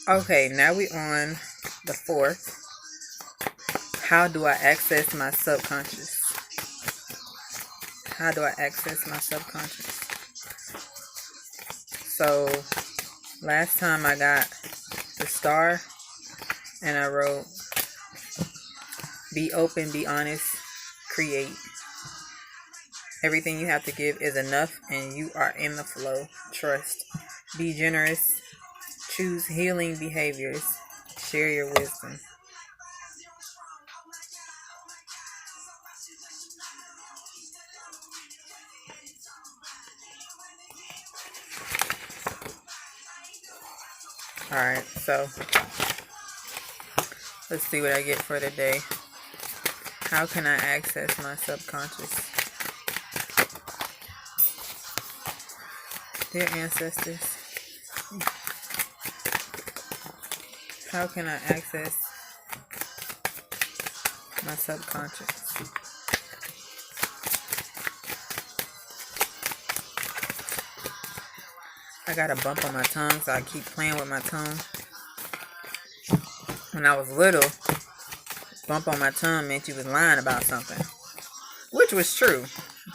Okay, now we on the fourth. How do I access my subconscious? How do I access my subconscious? So last time I got the star and I wrote, be open, be honest, create. Everything you have to give is enough and you are in the flow. Trust. Be generous. Choose healing behaviors. Share your wisdom. Alright, so let's see what I get for today. How can I access my subconscious? Dear ancestors, how can I access my subconscious? I got a bump on my tongue, so I keep playing with my tongue. When I was little, bump on my tongue meant you was lying about something, which was true.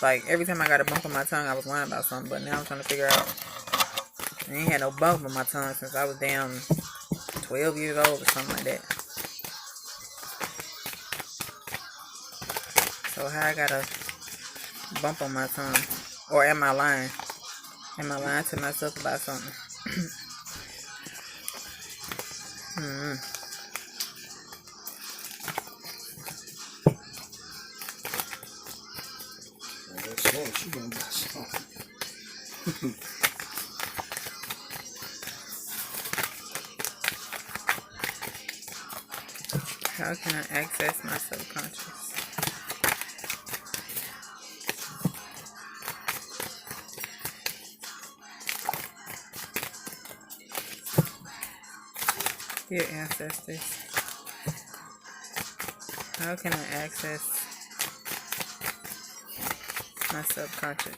Like, every time I got a bump on my tongue, I was lying about something. But now I'm trying to figure out, I ain't had no bump on my tongue since I was down 12 years old or something like that. So how I got a bump on my tongue? Or am I lying? Am I lying to myself about something? She gonna got something. How can I access my subconscious? Dear ancestors, how can I access my subconscious?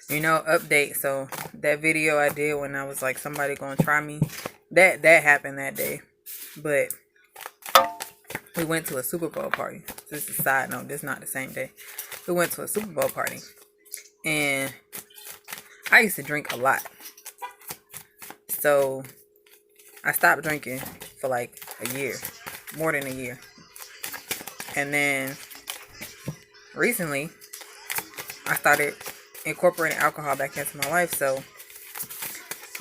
You know, update. So that video I did when I was like, somebody gonna try me, that happened that day. But we went to a Super Bowl party. This is a side note. This is not the same day. We went to a Super Bowl party, and I used to drink a lot. So I stopped drinking for like a year, more than a year. And then recently, I started incorporating alcohol back into my life. So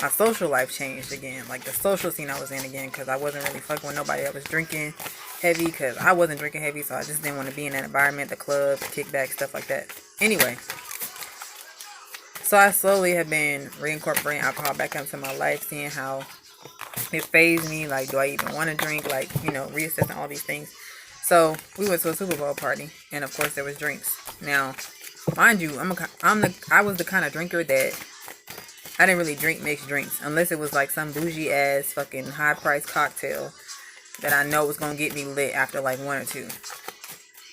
my social life changed again. Like the social scene I was in again, because I wasn't really fucking with nobody that was drinking heavy, because I wasn't drinking heavy, so I just didn't want to be in that environment, the clubs, kickback, stuff like that. Anyway, so I slowly have been reincorporating alcohol back into my life, seeing how it phased me. Like, do I even want to drink? Like, you know, reassessing all these things. So we went to a Super Bowl party, and of course there was drinks. Now, mind you, I was the kind of drinker that I didn't really drink mixed drinks unless it was like some bougie ass fucking high price cocktail that I know was gonna get me lit after like one or two.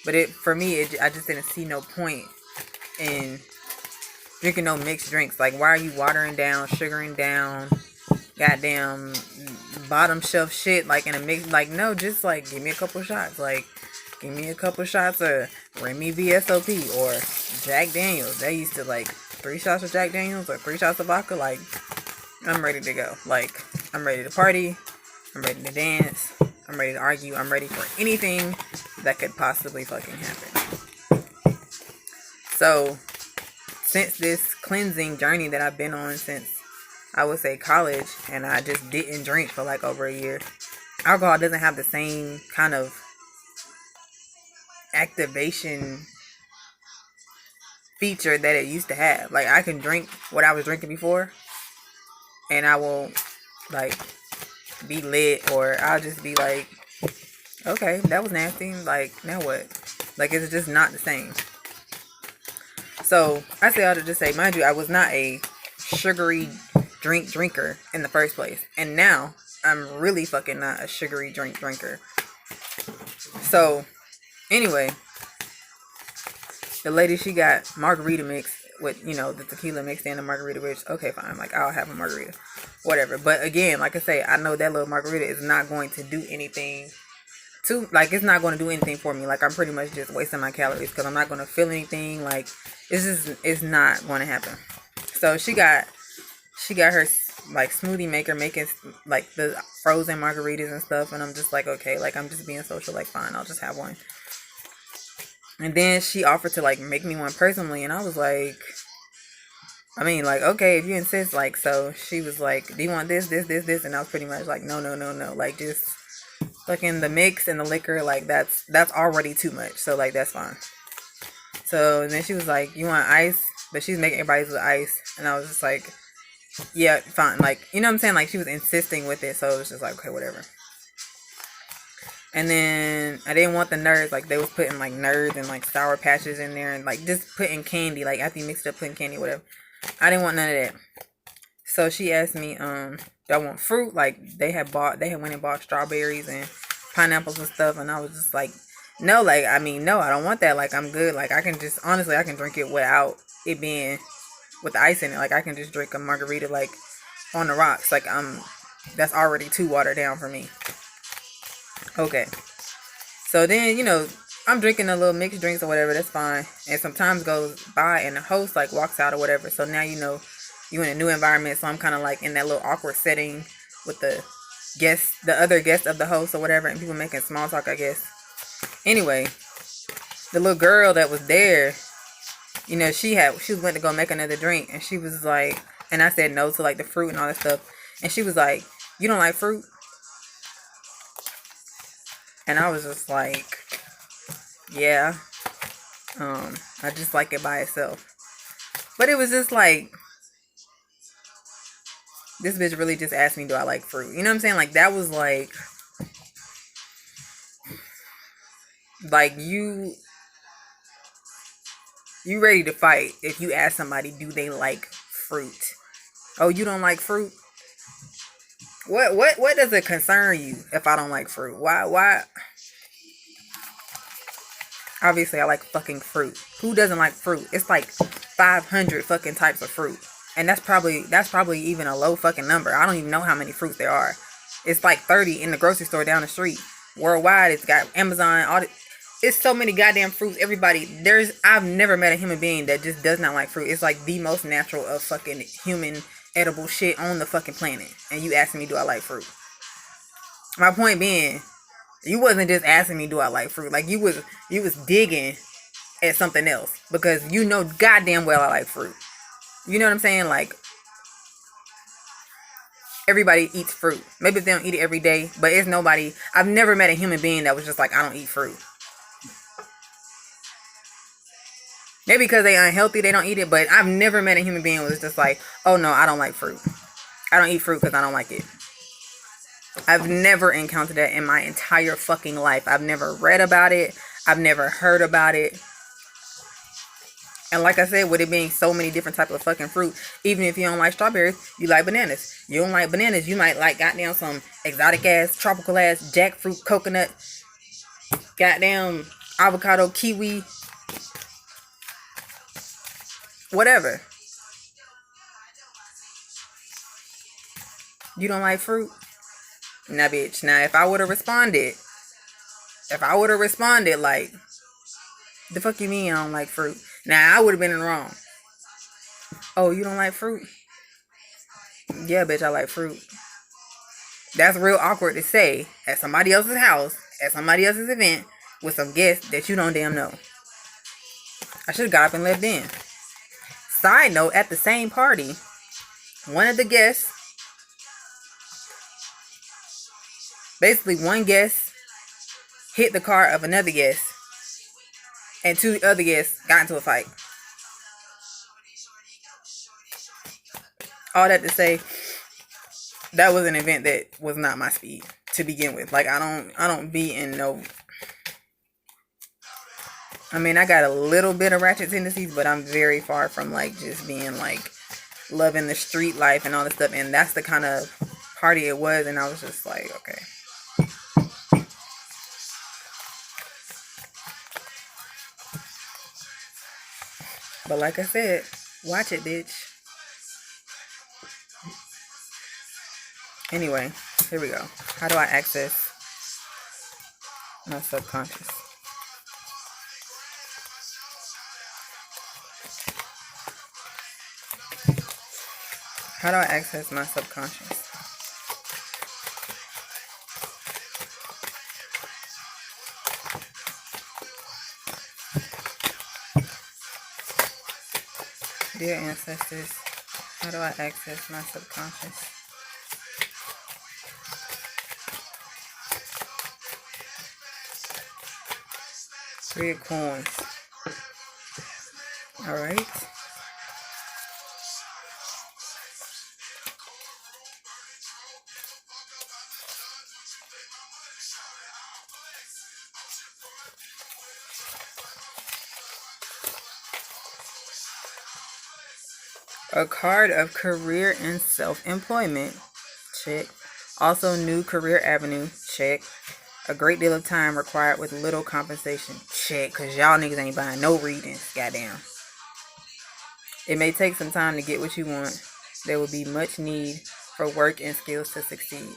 But for me, I just didn't see no point in drinking no mixed drinks. Like, why are you watering down, sugaring down, goddamn bottom shelf shit like in a mix? Like, no, just like give me a couple shots. Like, give me a couple shots of Remy VSOP or Jack Daniels. They used to like 3 shots of Jack Daniels or 3 shots of vodka. Like, I'm ready to go. Like, I'm ready to party. I'm ready to dance. I'm ready to argue. I'm ready for anything that could possibly fucking happen. So, since this cleansing journey that I've been on since, I would say, college, and I just didn't drink for like over a year, alcohol doesn't have the same kind of activation feature that it used to have. Like, I can drink what I was drinking before, and I won't like be lit, or I'll just be like, okay, that was nasty. Like, now what? Like, it's just not the same. So I say all to just say, mind you, I was not a sugary drinker in the first place, and now I'm really fucking not a sugary drinker. So anyway, the lady, she got margarita mix with, you know, the tequila mixed in the margarita, which, okay, fine, like, I'll have a margarita, whatever. But again, like I say, I know that little margarita is not going to do anything to, like, it's not going to do anything for me. Like, I'm pretty much just wasting my calories because I'm not going to feel anything. Like, it's not going to happen. So she got her, like, smoothie maker making, like, the frozen margaritas and stuff, and I'm just like, okay, like, I'm just being social, like, fine, I'll just have one. And then she offered to, like, make me one personally, and I was like, I mean, like, okay, if you insist, like, so she was like, do you want this, and I was pretty much like, no, like, just fucking the mix and the liquor, like, that's already too much, so, like, that's fine. So then she was like, you want ice? But she's making everybody's with ice, and I was just like, yeah, fine, like, you know what I'm saying, like, she was insisting with it, so it was just like, okay, whatever. And then I didn't want the Nerds, like, they was putting, like, Nerds and, like, Sour Patches in there, and, like, just putting candy, like, after you mixed it up, putting candy, whatever. I didn't want none of that. So she asked me, do I want fruit? Like, they had went and bought strawberries and pineapples and stuff, and I was just like, no, like, I mean, no, I don't want that. Like, I'm good. Like, I can just, honestly, I can drink it without it being with the ice in it. Like, I can just drink a margarita, like, on the rocks. Like, that's already too watered down for me. Okay. So then, you know, I'm drinking a little mixed drinks or whatever, that's fine. And some time goes by and the host, like, walks out or whatever. So now, you know, you in a new environment. So I'm kind of like in that little awkward setting with the other guest of the host or whatever, and people making small talk, I guess. Anyway, the little girl that was there, you know, she went to go make another drink, and she was like, and I said no to, like, the fruit and all that stuff. And she was like, you don't like fruit? And I was just like, yeah, I just like it by itself. But it was just like, this bitch really just asked me, do I like fruit? You know what I'm saying? Like, that was like you ready to fight if you ask somebody, do they like fruit? Oh, you don't like fruit? What does it concern you if I don't like fruit? Why? Obviously, I like fucking fruit. Who doesn't like fruit? It's like 500 fucking types of fruit. And that's probably even a low fucking number. I don't even know how many fruits there are. It's like 30 in the grocery store down the street. Worldwide, it's got Amazon, it's so many goddamn fruits. I've never met a human being that just does not like fruit. It's like the most natural of fucking human edible shit on the fucking planet. And you asking me, do I like fruit? My point being, you wasn't just asking me, do I like fruit? Like, you was digging at something else, because you know goddamn well I like fruit. You know what I'm saying? Like, everybody eats fruit. Maybe they don't eat it every day, but I've never met a human being that was just like, I don't eat fruit. Maybe because they unhealthy, they don't eat it, but I've never met a human being who was just like, oh no, I don't like fruit. I don't eat fruit because I don't like it. I've never encountered that in my entire fucking life. I've never read about it. I've never heard about it. And like I said, with it being so many different types of fucking fruit, even if you don't like strawberries, you like bananas. You don't like bananas, you might like goddamn some exotic ass, tropical ass, jackfruit, coconut, goddamn avocado, kiwi, whatever. You don't like fruit? Nah, bitch. Now, if I would have responded like, the fuck you mean I don't like fruit? Now, I would have been in the wrong. Oh, you don't like fruit? Yeah, bitch, I like fruit. That's real awkward to say at somebody else's house, at somebody else's event, with some guests that you don't damn know. I should have got up and left then. Side note, at the same party, one of the guests, basically one guest hit the car of another guest, and two other guests got into a fight. All that to say, that was an event that was not my speed to begin with. Like, I don't be in no I mean, I got a little bit of ratchet tendencies, but I'm very far from like just being like loving the street life and all this stuff. And that's the kind of party it was. And I was just like, okay. But like I said, watch it, bitch. Anyway, here we go. How do I access my subconscious? How do I access my subconscious? Dear ancestors, how do I access my subconscious? Three of coins. All right. A card of career and self-employment. Check. Also, new career avenue. Check. A great deal of time required with little compensation. Check. Because y'all niggas ain't buying no readings. Goddamn. It may take some time to get what you want. There will be much need for work and skills to succeed.